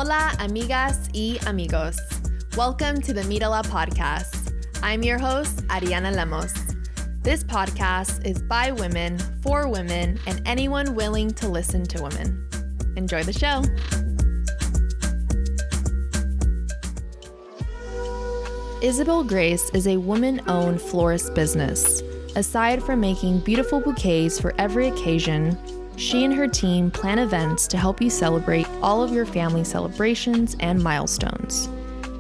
Hola, amigas y amigos. Welcome to the MíraLA Podcast. I'm your host, Arianna Lemus. This podcast is by women, for women, and anyone willing to listen to women. Enjoy the show. Isabel Grace is a woman-owned florist business. Aside from making beautiful bouquets for every occasion, she and her team plan events to help you celebrate all of your family celebrations and milestones.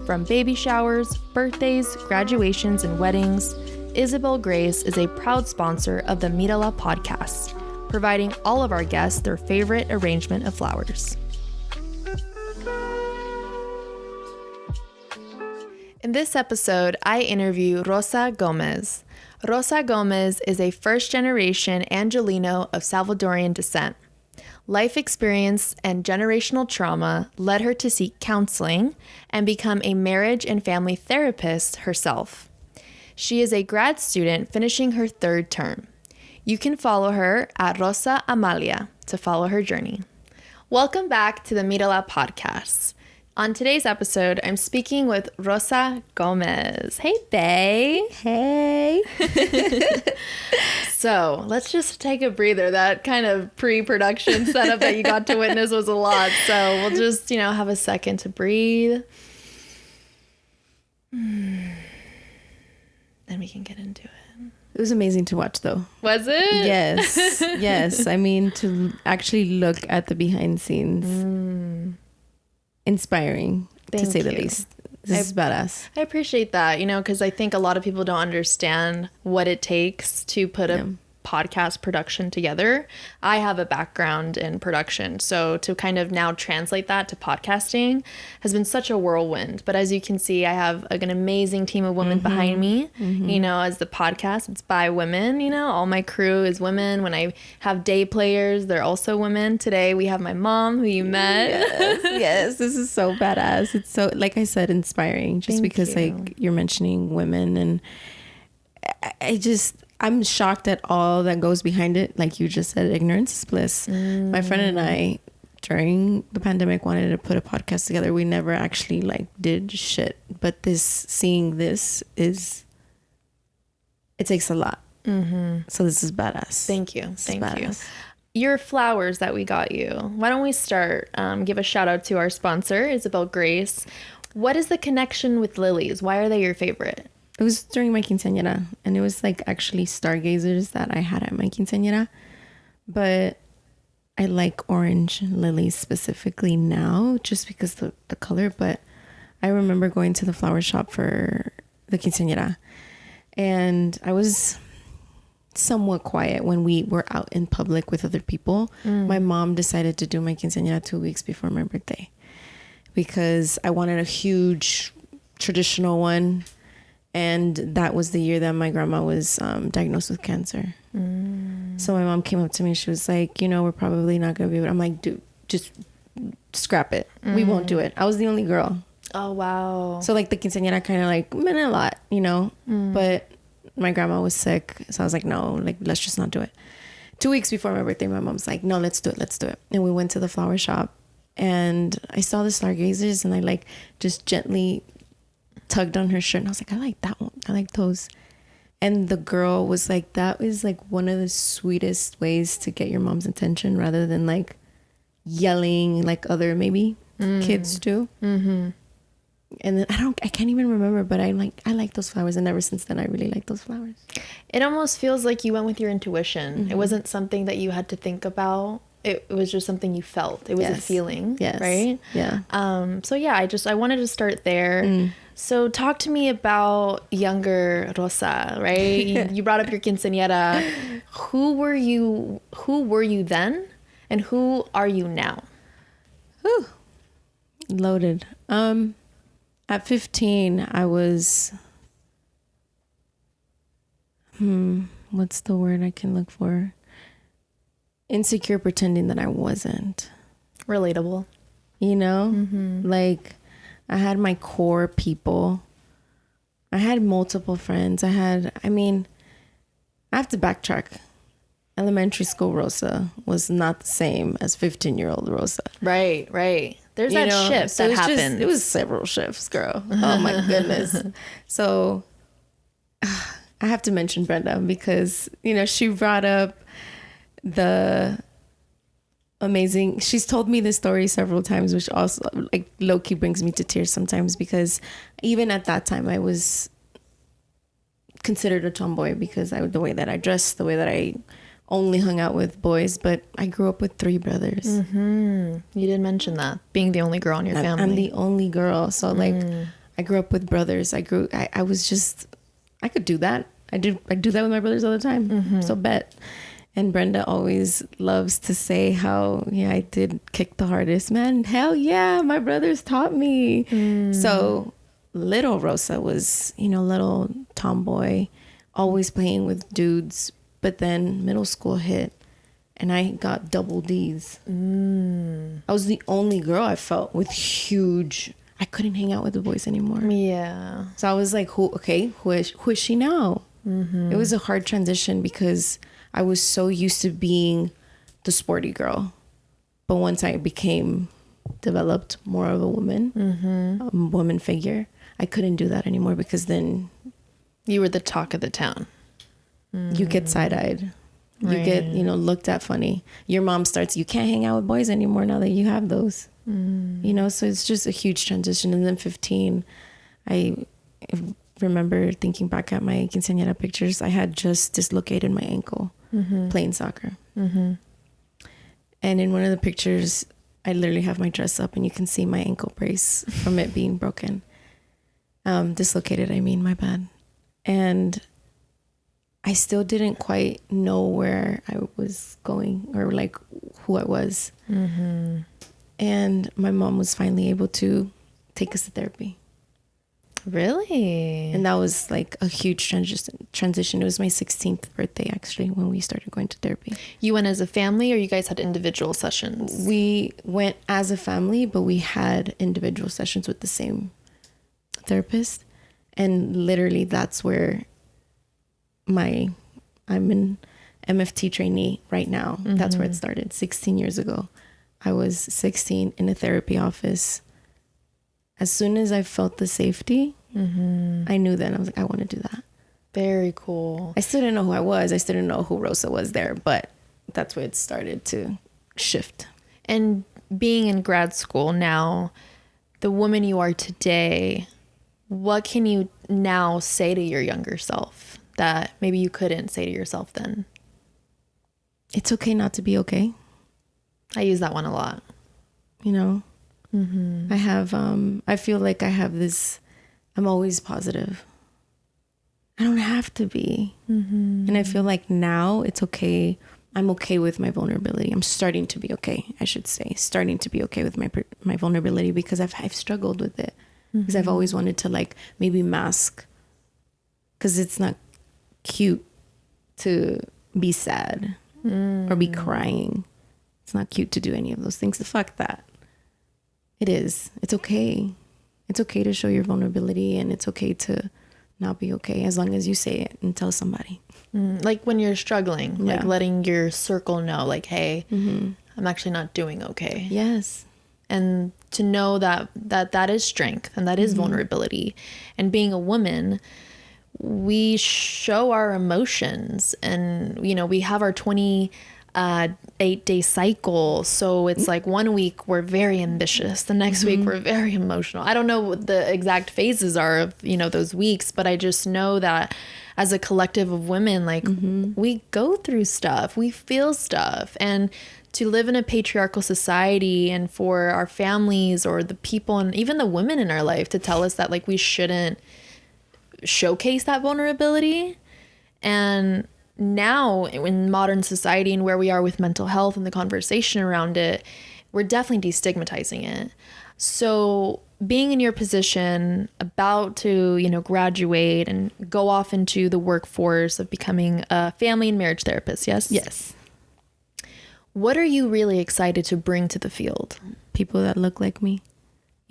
From baby showers, birthdays, graduations, and weddings, Isabel Grace is a proud sponsor of the MíraLA Podcast, providing all of our guests their favorite arrangement of flowers. In this episode, I interview Rosa Gomez. Rosa Gomez is a first-generation Angeleno of Salvadoran descent. Life experience and generational trauma led her to seek counseling and become a marriage and family therapist herself. She is a grad student finishing her third term. You can follow her at Rosa Amalia to follow her journey. Welcome back to the MíraLA Podcast. On today's episode, I'm speaking with Rosa Gomez. Hey, bae. Hey. So let's just take a breather. That kind of pre-production setup that you got to witness was a lot. So we'll just, have a second to breathe. Then we can get into it. It was amazing to watch, though. Was it? Yes. Yes. I mean, to actually look at the behind scenes. Inspiring, to say the least. This is badass. I appreciate that, because I think a lot of people don't understand what it takes to put a podcast production together. I have a background in production, so to kind of now translate that to podcasting has been such a whirlwind. But as you can see, I have an amazing team of women behind me. As the podcast, it's by women. All my crew is women. When I have day players, they're also women. Today we have my mom, who you met. Yes, this is so badass. It's so, like I said, inspiring. Just because you're mentioning women, and I'm shocked at all that goes behind it. Like you just said, ignorance is bliss. My friend and I, during the pandemic, wanted to put a podcast together. We never actually did shit. But seeing this it takes a lot. So this is badass. Thank you. Thank you. Your flowers that we got you. Why don't we start? Give a shout out to our sponsor, Isabel Grace. What is the connection with lilies? Why are they your favorite? It was during my quinceañera, and it was actually stargazers that I had at my quinceañera. But I like orange lilies specifically now, just because the color. But I remember going to the flower shop for the quinceañera, and I was somewhat quiet when we were out in public with other people. My mom decided to do my quinceañera 2 weeks before my birthday because I wanted a huge traditional one. And that was the year that my grandma was diagnosed with cancer. So my mom came up to me. She was like, we're probably not going to be able to. I'm like, dude, just scrap it. We won't do it. I was the only girl. Oh, wow. So the quinceañera kind of meant a lot, But my grandma was sick. So I was like, no, let's just not do it. 2 weeks before my birthday, my mom's like, no, let's do it. And we went to the flower shop. And I saw the stargazers. And I just gently tugged on her shirt, and I was like, I like that one. I like those. And the girl was like, that is one of the sweetest ways to get your mom's attention, rather than yelling like other maybe kids do. And then I can't even remember, but I like those flowers, and ever since then I really like those flowers. It almost feels like you went with your intuition. It wasn't something that you had to think about. It was just something you felt. It was a feeling, right? Yeah. So yeah, I wanted to start there. So talk to me about younger Rosa, right? You brought up your quinceañera. Who were you then, and who are you now? Whew. Loaded. At 15, I was what's the word I can look for? Insecure, pretending that I wasn't. Relatable. I had my core people. I had multiple friends. I have to backtrack. Elementary school Rosa was not the same as 15-year-old Rosa. Right. There's that shift so that happens. It was several shifts, girl. Oh my goodness. So I have to mention Brenda because, she brought up the amazing, she's told me this story several times, which also like low-key brings me to tears sometimes, because even at that time I was considered a tomboy because the way that I dressed, the way that I only hung out with boys. But I grew up with 3 brothers. You did mention that, being the only girl in your family. I'm the only girl, so like I grew up with brothers. I was just, I could do that. I do that with my brothers all the time. So bet. And Brenda always loves to say how, I did kick the hardest, man. Hell yeah, my brothers taught me. So little Rosa was, little tomboy, always playing with dudes. But then middle school hit and I got double D's. I was the only girl I felt with huge, I couldn't hang out with the boys anymore. Yeah. So I was like, who is she now? It was a hard transition because I was so used to being the sporty girl. But once I developed more of a woman figure, I couldn't do that anymore because then you were the talk of the town. You get side-eyed. You get, looked at funny. Your mom starts, you can't hang out with boys anymore now that you have those. So it's just a huge transition. And then 15, I remember thinking back at my quinceañera pictures, I had just dislocated my ankle playing soccer. And in one of the pictures, I literally have my dress up and you can see my ankle brace from it being broken. Dislocated, my bad. And I still didn't quite know where I was going or like who I was. And my mom was finally able to take us to therapy. Really? And that was like a huge transition. It was my 16th birthday, actually, when we started going to therapy. You went as a family or you guys had individual sessions? We went as a family, but we had individual sessions with the same therapist. And literally that's where I'm an MFT trainee right now. That's where it started 16 years ago. I was 16 in a therapy office. As soon as I felt the safety, I knew then. I was like, I want to do that. Very cool. I still didn't know who I was. I still didn't know who Rosa was there, but that's where it started to shift. And being in grad school now, the woman you are today, what can you now say to your younger self that maybe you couldn't say to yourself then? It's okay not to be okay. I use that one a lot. I have, I feel like I have this, I'm always positive. I don't have to be. And I feel like now it's okay. I'm okay with my vulnerability. I'm starting to be okay, I should say. Starting to be okay with my vulnerability because I've struggled with it. Because I've always wanted to like maybe mask. Because it's not cute to be sad or be crying. It's not cute to do any of those things. Fuck that. It is. It's okay. It's okay to show your vulnerability and it's okay to not be okay as long as you say it and tell somebody. Like when you're struggling, like letting your circle know like, hey, I'm actually not doing okay. Yes. And to know that is strength and that is vulnerability. And being a woman, we show our emotions and, we have our 8-day cycle. So it's like 1 week we're very ambitious. The next week we're very emotional. I don't know what the exact phases are of, those weeks, but I just know that as a collective of women, like we go through stuff, we feel stuff. And to live in a patriarchal society and for our families or the people and even the women in our life to tell us that like we shouldn't showcase that vulnerability. And now in modern society and where we are with mental health and the conversation around it, we're definitely destigmatizing it. So being in your position, about to, graduate and go off into the workforce of becoming a family and marriage therapist, yes? Yes. What are you really excited to bring to the field? People that look like me.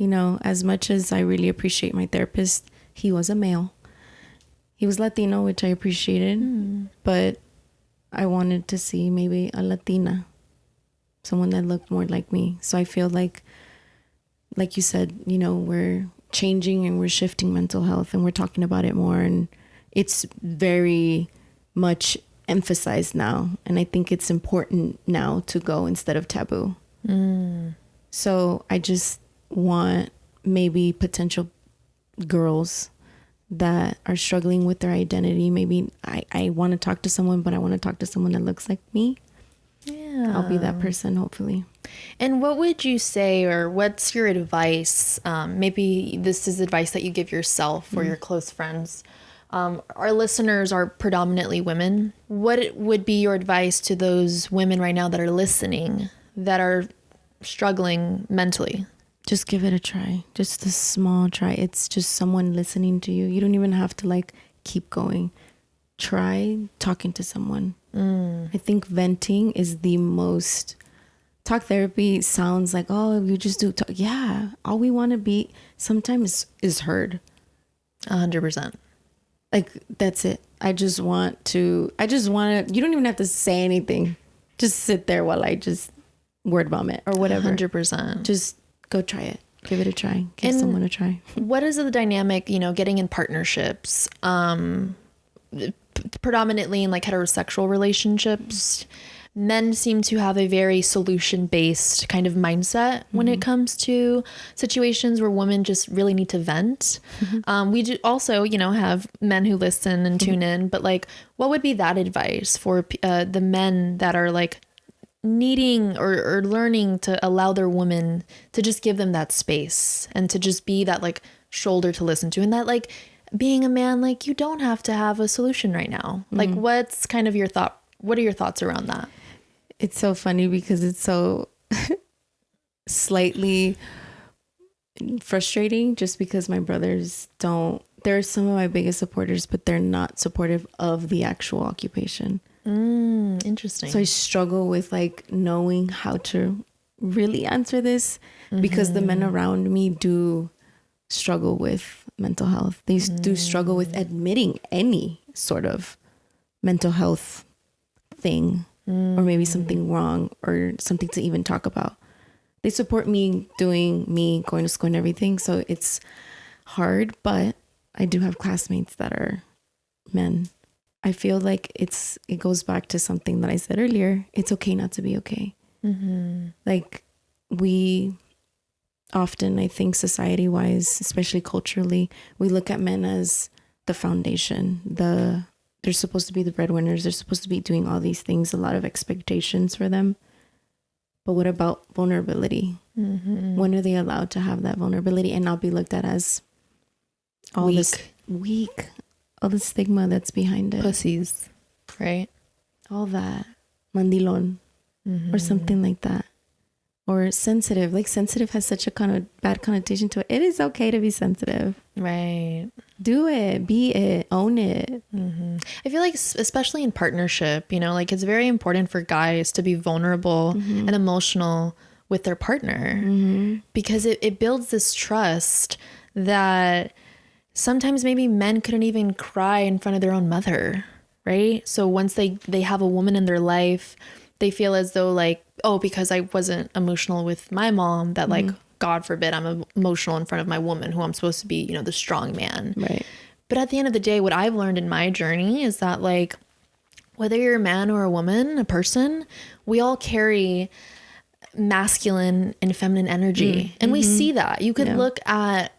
As much as I really appreciate my therapist, he was a male. He was Latino, which I appreciated, but I wanted to see maybe a Latina, someone that looked more like me. So I feel like like you said, you know, we're changing and we're shifting mental health and we're talking about it more, and it's very much emphasized now. And I think it's important now to go instead of taboo. So I just want maybe potential girls that are struggling with their identity. Maybe I want to talk to someone, but I want to talk to someone that looks like me. Yeah. I'll be that person, hopefully. And what would you say, or what's your advice? Maybe this is advice that you give yourself or your close friends. Our listeners are predominantly women. What would be your advice to those women right now that are listening, that are struggling mentally? Just give it a try. Just a small try. It's just someone listening to you. You don't even have to like keep going. Try talking to someone. I think venting is the most... Talk therapy sounds like, oh, you just do talk. Yeah, all we want to be sometimes is heard. 100%. Like, that's it. I just want to, you don't even have to say anything. Just sit there while I just word vomit or whatever. 100%. Just go try it. Give it a try. Give someone a try. What is the dynamic, you know, getting in partnerships, predominantly in like heterosexual relationships? Men seem to have a very solution-based kind of mindset when it comes to situations where women just really need to vent. We do also, you know, have men who listen and tune in, but like, what would be that advice for the men that are like needing or learning to allow their women to just give them that space and to just be that like shoulder to listen to, and that like being a man, like you don't have to have a solution right now. Like, what's kind of your thought? What are your thoughts around that? It's so funny because it's so slightly frustrating just because my brothers they're some of my biggest supporters, but they're not supportive of the actual occupation. Interesting. So I struggle with like knowing how to really answer this because the men around me do struggle with mental health. They do struggle with admitting any sort of mental health thing or maybe something wrong or something to even talk about. They support me doing me, going to school and everything. So it's hard, but I do have classmates that are men. I feel like it goes back to something that I said earlier. It's okay not to be okay. Like we often, I think society wise, especially culturally, we look at men as the foundation, they're supposed to be the breadwinners. They're supposed to be doing all these things, a lot of expectations for them. But what about vulnerability? When are they allowed to have that vulnerability and not be looked at as all this weak, all the stigma that's behind it? Pussies, right? All that. Mandilon or something like that. Or sensitive. Like sensitive has such a bad connotation to it. It is okay to be sensitive. Right. Do it. Be it. Own it. I feel like especially in partnership, you know, like it's very important for guys to be vulnerable and emotional with their partner because it builds this trust that sometimes maybe men couldn't even cry in front of their own mother, right? So once they have a woman in their life, they feel as though like, oh, because I wasn't emotional with my mom, that like, God forbid, I'm emotional in front of my woman who I'm supposed to be, you know, the strong man. Right. But at the end of the day, what I've learned in my journey is that like, whether you're a man or a woman, a person, we all carry masculine and feminine energy. And we see that. You could look at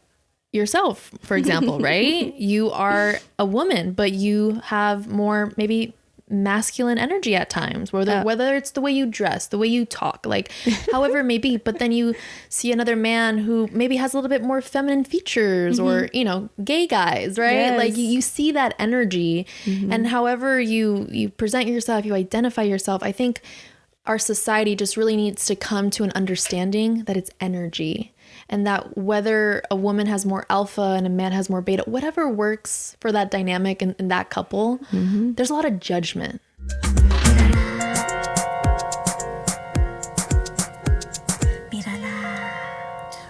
yourself, for example, right? You are a woman, but you have more maybe masculine energy at times, whether it's the way you dress, the way you talk, like however it may be. But then you see another man who maybe has a little bit more feminine features or, you know, gay guys, right? Yes. Like you see that energy and however you present yourself, you identify yourself. I think our society just really needs to come to an understanding that it's energy. And that whether a woman has more alpha and a man has more beta, whatever works for that dynamic in that couple, there's a lot of judgment.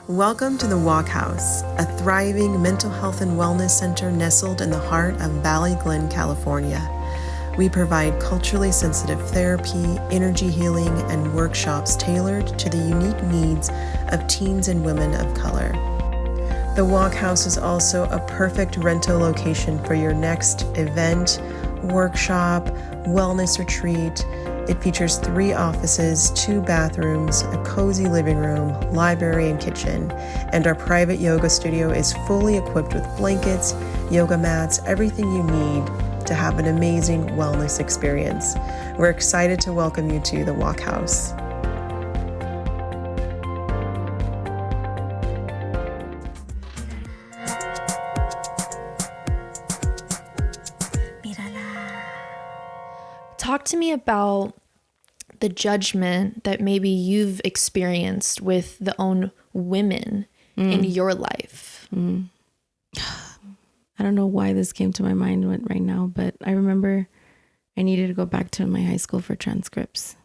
Welcome to the Walk House, a thriving mental health and wellness center nestled in the heart of Valley Glen, California. We provide culturally sensitive therapy, energy healing, and workshops tailored to the unique needs of teens and women of color. The Walk House is also a perfect rental location for your next event, workshop, wellness retreat. It features 3 offices, 2 bathrooms, a cozy living room, library, and kitchen. And our private yoga studio is fully equipped with blankets, yoga mats, everything you need to have an amazing wellness experience. We're excited to welcome you to the Walk House. Talk to me about the judgment that maybe you've experienced with the own women in your life. I don't know why this came to my mind right now, but I remember I needed to go back to my high school for transcripts.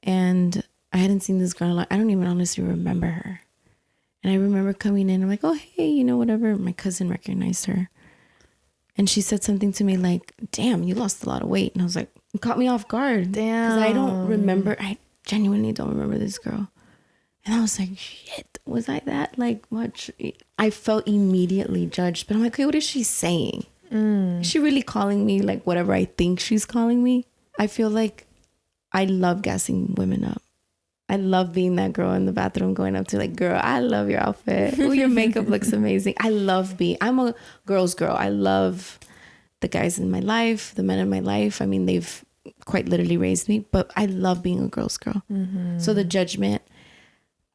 And I hadn't seen this girl. I don't even honestly remember her. And I remember coming in, I'm like, oh, hey, you know, whatever. My cousin recognized her. And she said something to me like, damn, you lost a lot of weight. And I was like, it caught me off guard. Damn. Because I don't remember. I genuinely don't remember this girl. And I was like, shit, was I that like much? I felt immediately judged. But I'm like, okay, what is she saying? Is she really calling me like whatever I think she's calling me? I feel like I love gassing women up. I love being that girl in the bathroom going up to like, girl, I love your outfit. Oh, your makeup looks amazing. I'm a girl's girl. I love the guys in my life, the men in my life. I mean, they've quite literally raised me, but I love being a girl's girl. So the judgment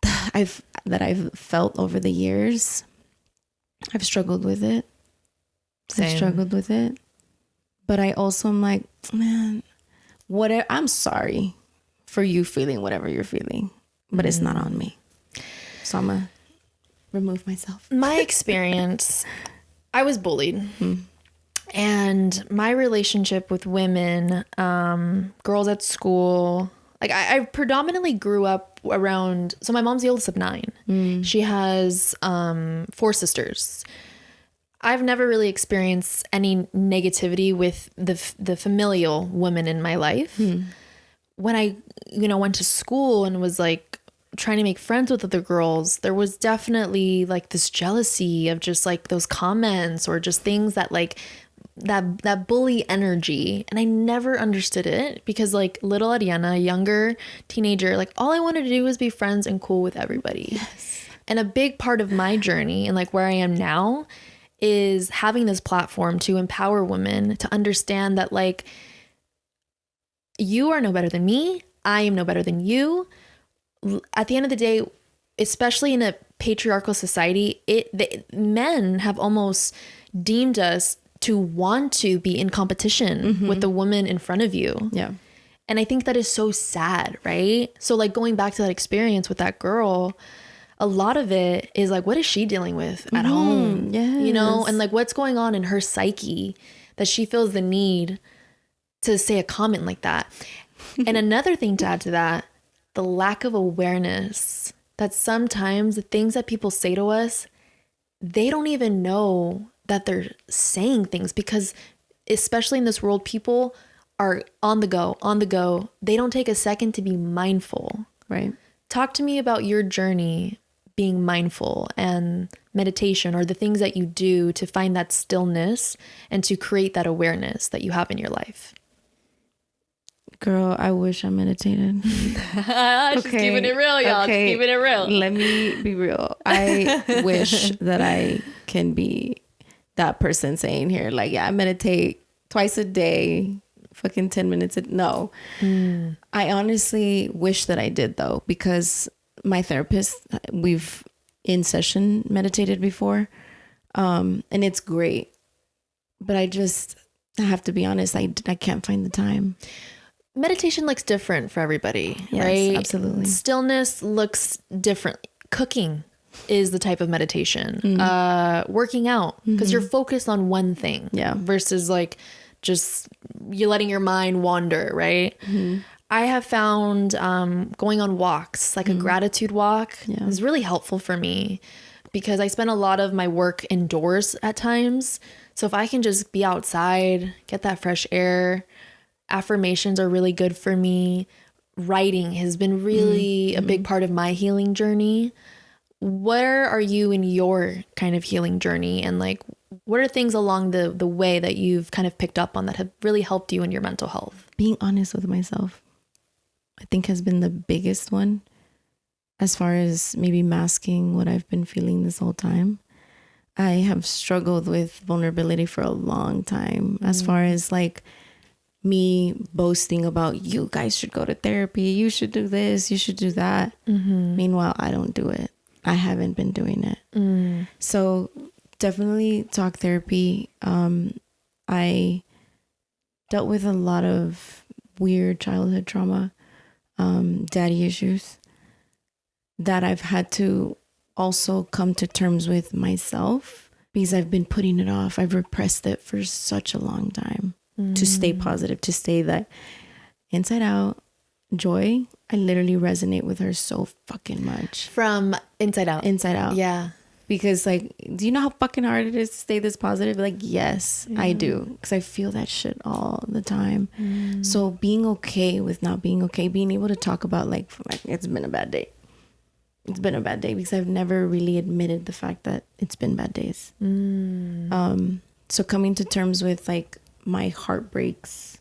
that I've felt over the years, I've struggled with it. But I also am like, man, whatever. I'm sorry for you feeling whatever you're feeling, but it's not on me. So I'm gonna remove myself. My experience, I was bullied. And my relationship with women, girls at school, like I predominantly grew up around, so my mom's the oldest of 9. She has 4 sisters. I've never really experienced any negativity with the familial women in my life. When I, went to school and was like trying to make friends with other girls, there was definitely like this jealousy of just like those comments or just things that like that bully energy. And I never understood it because like little Ariana, younger teenager, like all I wanted to do was be friends and cool with everybody. Yes. And a big part of my journey and like where I am now is having this platform to empower women to understand that like, you are no better than me. I am no better than you. At the end of the day, especially in a patriarchal society, the men have almost deemed us to want to be in competition with the woman in front of you. Yeah. And I think that is so sad, right? So like going back to that experience with that girl, a lot of it is like, what is she dealing with at home? Yes. And like what's going on in her psyche that she feels the need to say a comment like that. And another thing to add to that, the lack of awareness that sometimes the things that people say to us, they don't even know that they're saying things because especially in this world, people are on the go. They don't take a second to be mindful. Right. Talk to me about your journey being mindful and meditation or the things that you do to find that stillness and to create that awareness that you have in your life. Girl, I wish I meditated. Just keeping it real, y'all. Okay. Just keeping it real. Let me be real. I wish that I can be that person saying here, like, yeah, I meditate twice a day, fucking 10 minutes. No. I honestly wish that I did though, because my therapist, we've in session meditated before. And it's great, but I have to be honest. I can't find the time. Meditation looks different for everybody, yes, right? Absolutely. Stillness looks different. Cooking is the type of meditation. Working out, because you're focused on one thing. Yeah. Versus like just you letting your mind wander, right? I have found going on walks, like a gratitude walk, is really helpful for me because I spend a lot of my work indoors at times. So if I can just be outside, get that fresh air, affirmations are really good for me. Writing has been really a big part of my healing journey. Where are you in your kind of healing journey? And like, what are things along the way that you've kind of picked up on that have really helped you in your mental health? Being honest with myself, I think, has been the biggest one, as far as maybe masking what I've been feeling this whole time. I have struggled with vulnerability for a long time, as far as like me boasting about, you guys should go to therapy, you should do this, you should do that. Meanwhile, I don't do it. I haven't been doing it. So definitely talk therapy. I dealt with a lot of weird childhood trauma, daddy issues, that I've had to also come to terms with myself, because I've been putting it off. I've repressed it for such a long time to stay positive, to stay that inside out. Joy, I literally resonate with her so fucking much. From inside out. Inside out. Yeah. Because like, do you know how fucking hard it is to stay this positive? Like, yes, I do. Because I feel that shit all the time. So being okay with not being okay, being able to talk about like it's been a bad day. It's been a bad day, because I've never really admitted the fact that it's been bad days. So coming to terms with like my heartbreaks,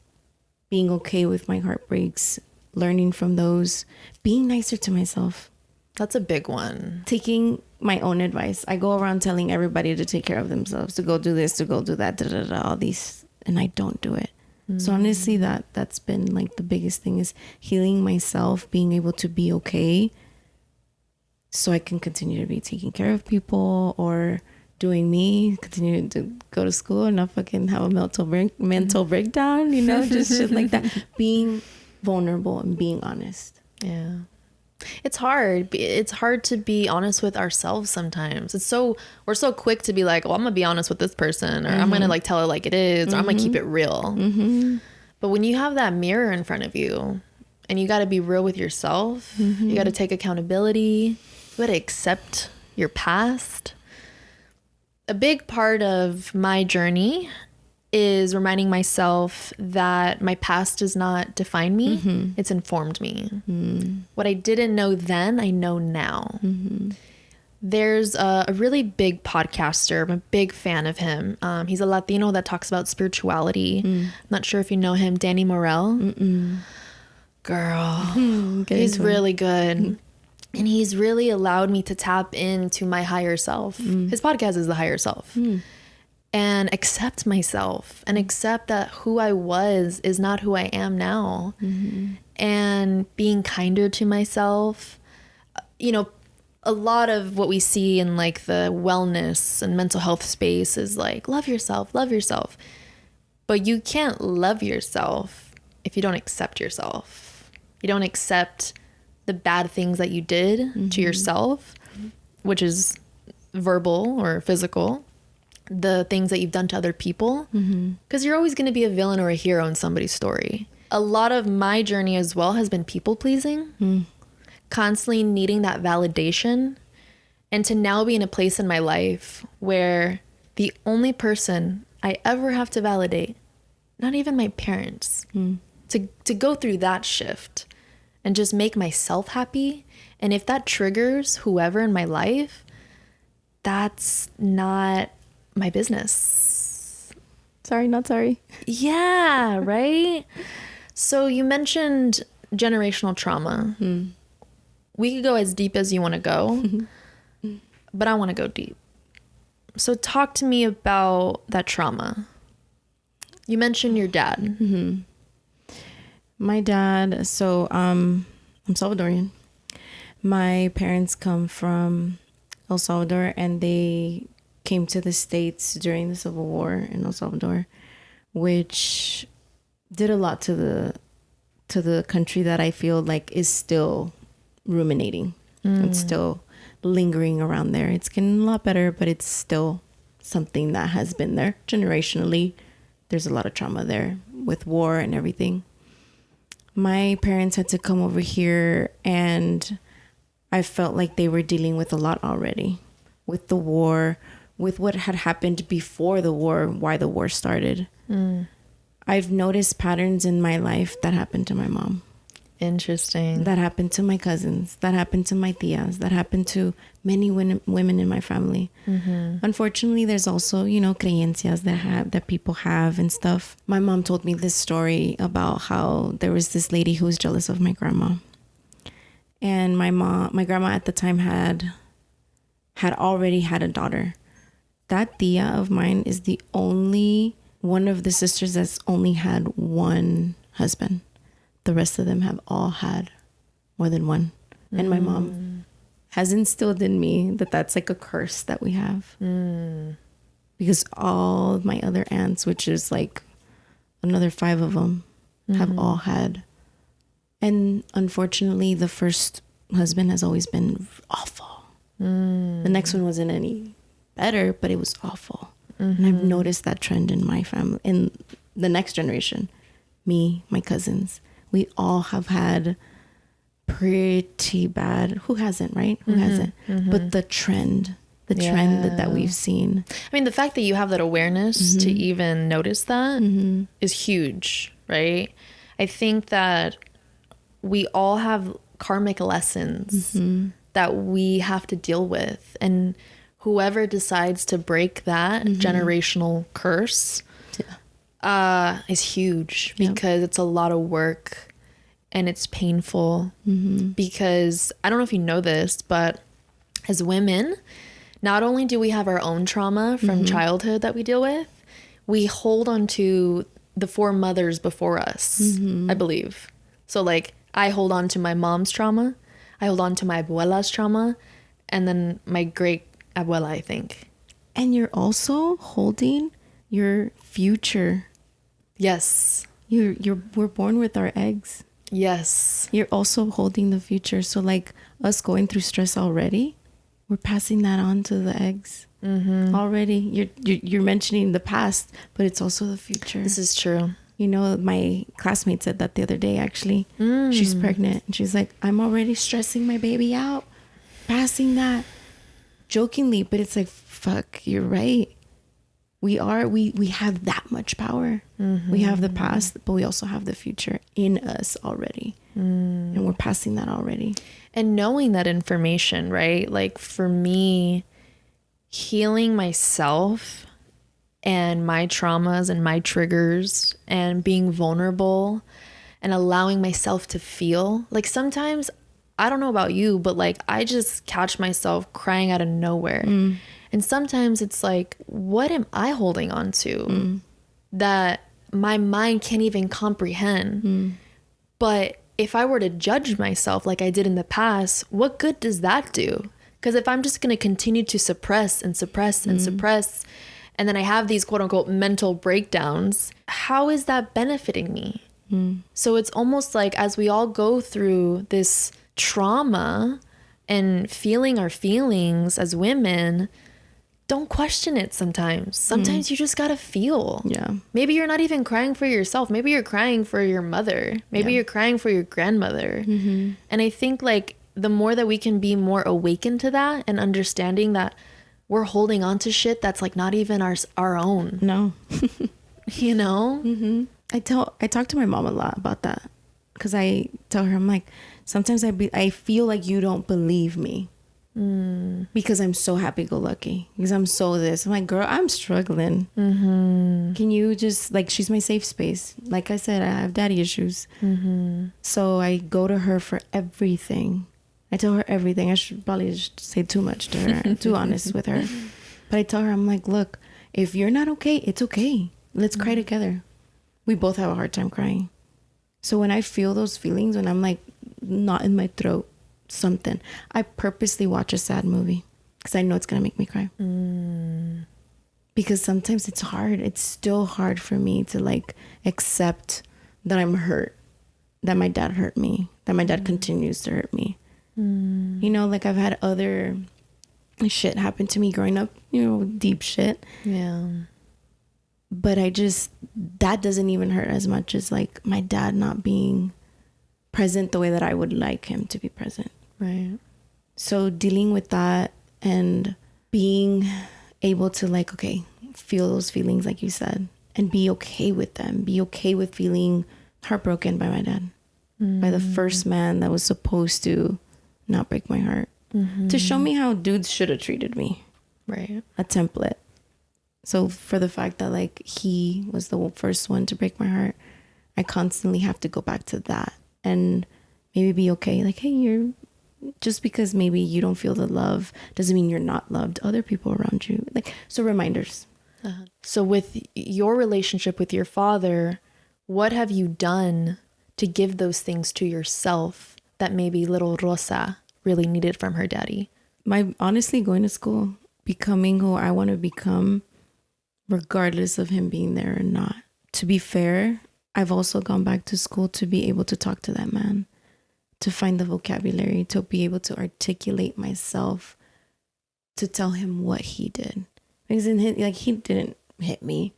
being okay with my heartbreaks, learning from those, being nicer to myself. That's a big one. Taking my own advice. I go around telling everybody to take care of themselves, to go do this, to go do that, all these, and I don't do it. So honestly, that's been like the biggest thing, is healing myself, being able to be okay, so I can continue to be taking care of people, or doing me, continue to go to school and not fucking have a mental breakdown, you know, just shit like that. Being vulnerable and being honest. Yeah. It's hard. It's hard to be honest with ourselves sometimes. We're so quick to be like, well, I'm gonna be honest with this person, or I'm gonna like tell it like it is, or I'm gonna keep it real. But when you have that mirror in front of you and you got to be real with yourself, you got to take accountability, you got to accept your past. A big part of my journey is reminding myself that my past does not define me. It's informed me. What I didn't know then, I know now. There's a really big podcaster. I'm a big fan of him. He's a Latino that talks about spirituality. I'm not sure if you know him, Danny Morell. Girl, he's really good. And he's really allowed me to tap into my higher self. His podcast is The Higher Self. And accept myself, and accept that who I was is not who I am now. And being kinder to myself. You know, a lot of what we see in like the wellness and mental health space is like, love yourself, love yourself. But you can't love yourself if you don't accept yourself. You don't accept the bad things that you did to yourself, which is verbal or physical, the things that you've done to other people, because you're always going to be a villain or a hero in somebody's story. A lot of my journey as well has been people pleasing, constantly needing that validation, and to now be in a place in my life where the only person I ever have to validate, not even my parents, to go through that shift and just make myself happy. And if that triggers whoever in my life, that's not my business. Sorry, not sorry. Yeah, right? So you mentioned generational trauma. We could go as deep as you want to go, but I want to go deep. So talk to me about that trauma. You mentioned your dad. My dad, so I'm Salvadorian. My parents come from El Salvador, and they came to the States during the Civil War in El Salvador, which did a lot to the country that I feel like is still ruminating. It's still lingering around there. It's getting a lot better, but it's still something that has been there generationally. There's a lot of trauma there with war and everything. My parents had to come over here, and I felt like they were dealing with a lot already, with the war, with what had happened before the war, why the war started. I've noticed patterns in my life that happened to my mom. Interesting. That happened to my cousins. That happened to my tias. That happened to many women in my family. Unfortunately, there's also, you know, creencias that people have and stuff. My mom told me this story about how there was this lady who was jealous of my grandma. And my grandma at the time had already had a daughter. That tia of mine is the only one of the sisters that's only had one husband. The rest of them have all had more than one. And my mom has instilled in me that that's like a curse that we have. Because all of my other aunts, which is like another 5 of them, have all had. And unfortunately, the first husband has always been awful. The next one wasn't any better, but it was awful. And I've noticed that trend in my family, in the next generation. Me, my cousins, we all have had pretty bad. Who hasn't, right? Who hasn't? But the trend that we've seen. I mean, the fact that you have that awareness to even notice that is huge, right? I think that we all have karmic lessons that we have to deal with. And whoever decides to break that generational curse is huge, because it's a lot of work and it's painful. Because I don't know if you know this, but as women, not only do we have our own trauma from childhood that we deal with, we hold on to the 4 mothers before us, I believe. So like, I hold on to my mom's trauma, I hold on to my abuela's trauma, and then my great abuela, I think. And you're also holding your future. Yes. We're born with our eggs. Yes. You're also holding the future. So like us going through stress already, we're passing that on to the eggs. Already. You're mentioning the past, but it's also the future. This is true. You know, my classmate said that the other day, actually. She's pregnant. And she's like, I'm already stressing my baby out. Passing that. Jokingly, but it's like, fuck, you're right. We have that much power. We have the past, but we also have the future in us already. And we're passing that already. And knowing that information, right? Like for me, healing myself and my traumas and my triggers and being vulnerable and allowing myself to feel. Like sometimes, I don't know about you, but like I just catch myself crying out of nowhere. And sometimes it's like, what am I holding on to that my mind can't even comprehend? But if I were to judge myself like I did in the past, what good does that do? Because if I'm just going to continue to suppress and suppress and suppress, and then I have these quote unquote mental breakdowns, how is that benefiting me? So it's almost like as we all go through this trauma and feeling our feelings as women, don't question it sometimes. Sometimes you just gotta feel. Yeah. Maybe you're not even crying for yourself. Maybe you're crying for your mother. Maybe you're crying for your grandmother. And I think like the more that we can be more awakened to that and understanding that we're holding on to shit that's like not even our own. No. You know? I talk to my mom a lot about that, because I tell her, I'm like, sometimes I feel like you don't believe me because I'm so happy-go-lucky, because I'm so this. I'm like, girl, I'm struggling. Can you just, like, she's my safe space. Like I said, I have daddy issues. So I go to her for everything. I tell her everything. I should probably just say too much to her, too honest with her. But I tell her, I'm like, look, if you're not okay, it's okay. Let's cry together. We both have a hard time crying. So when I feel those feelings, when I'm like not in my throat, something, I purposely watch a sad movie because I know it's going to make me cry. Because sometimes it's hard. It's still hard for me to like accept that I'm hurt, that my dad hurt me, that my dad continues to hurt me. You know, like I've had other shit happen to me growing up, you know, deep shit. Yeah. But that doesn't even hurt as much as like my dad not being present the way that I would like him to be present. Right. So dealing with that and being able to like, okay, feel those feelings like you said, and be okay with them. Be okay with feeling heartbroken by my dad, by the first man that was supposed to not break my heart, to show me how dudes should have treated me. Right. A template. So for the fact that like he was the first one to break my heart, I constantly have to go back to that and maybe be okay. Like, hey, you're just because maybe you don't feel the love doesn't mean you're not loved. Other people around you. Like, so reminders. So with your relationship with your father, what have you done to give those things to yourself that maybe little Rosa really needed from her daddy? Honestly, going to school, becoming who I want to become, regardless of him being there or not. To be fair, I've also gone back to school to be able to talk to that man, to find the vocabulary, to be able to articulate myself, to tell him what he did. Because he didn't hit me.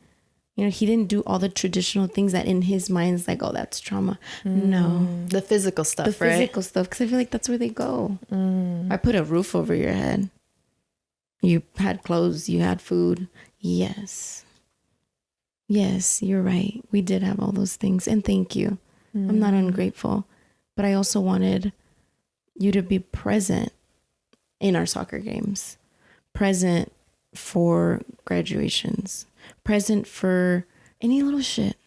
You know, he didn't do all the traditional things that in his mind is like, oh, that's trauma. No. The physical stuff, the right? physical stuff, because I feel like that's where they go. I put a roof over your head. You had clothes, you had food. Yes, you're right. We did have all those things. And thank you. I'm not ungrateful. But I also wanted you to be present in our soccer games, present for graduations, present for any little shit,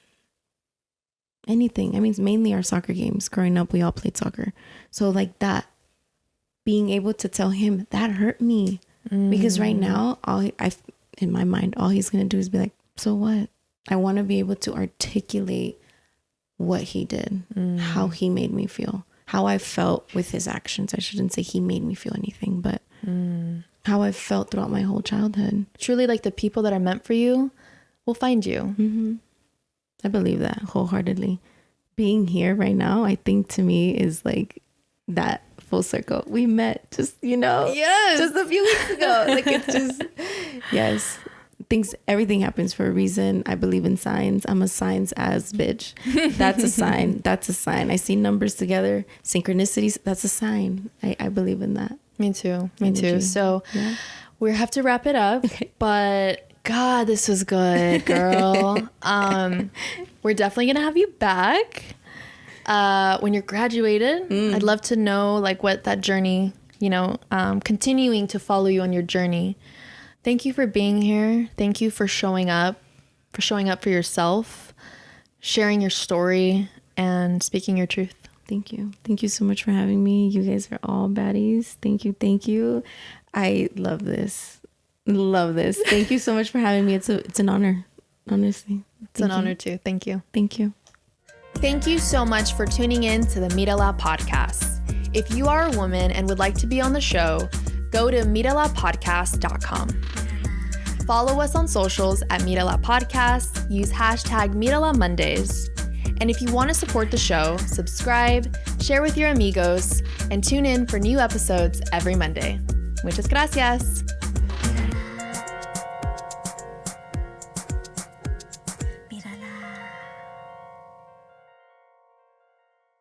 anything. I mean, mainly our soccer games. Growing up, we all played soccer. So like that, being able to tell him that hurt me. Because right now, in my mind, all he's going to do is be like, so what? I want to be able to articulate what he did, how he made me feel, how I felt with his actions. I shouldn't say he made me feel anything, but how I felt throughout my whole childhood. Truly, like the people that are meant for you will find you. I believe that wholeheartedly. Being here right now, I think to me is like that full circle. We met just, just a few weeks ago. Like it's just, yes. Everything happens for a reason. I believe in signs. I'm a signs as bitch. That's a sign. That's a sign. I see numbers together, synchronicities. That's a sign. I believe in that. Me too. Me too. So we have to wrap it up, but God, this was good, girl. We're definitely going to have you back when you're graduated. I'd love to know like what that journey, continuing to follow you on your journey. Thank you for being here. Thank you for showing up for yourself, sharing your story, and speaking your truth. Thank you. Thank you so much for having me. You guys are all baddies. Thank you. Thank you. I love this. Love this. Thank you so much for having me. It's an honor. Honestly. It's an honor too. Thank you. Thank you. Thank you so much for tuning in to the MíraLA Podcast. If you are a woman and would like to be on the show, go to MíraLaPodcast.com. Follow us on socials at MíraLA Podcast. Use hashtag MíraLA Mondays. And if you want to support the show, subscribe, share with your amigos, and tune in for new episodes every Monday. Muchas gracias.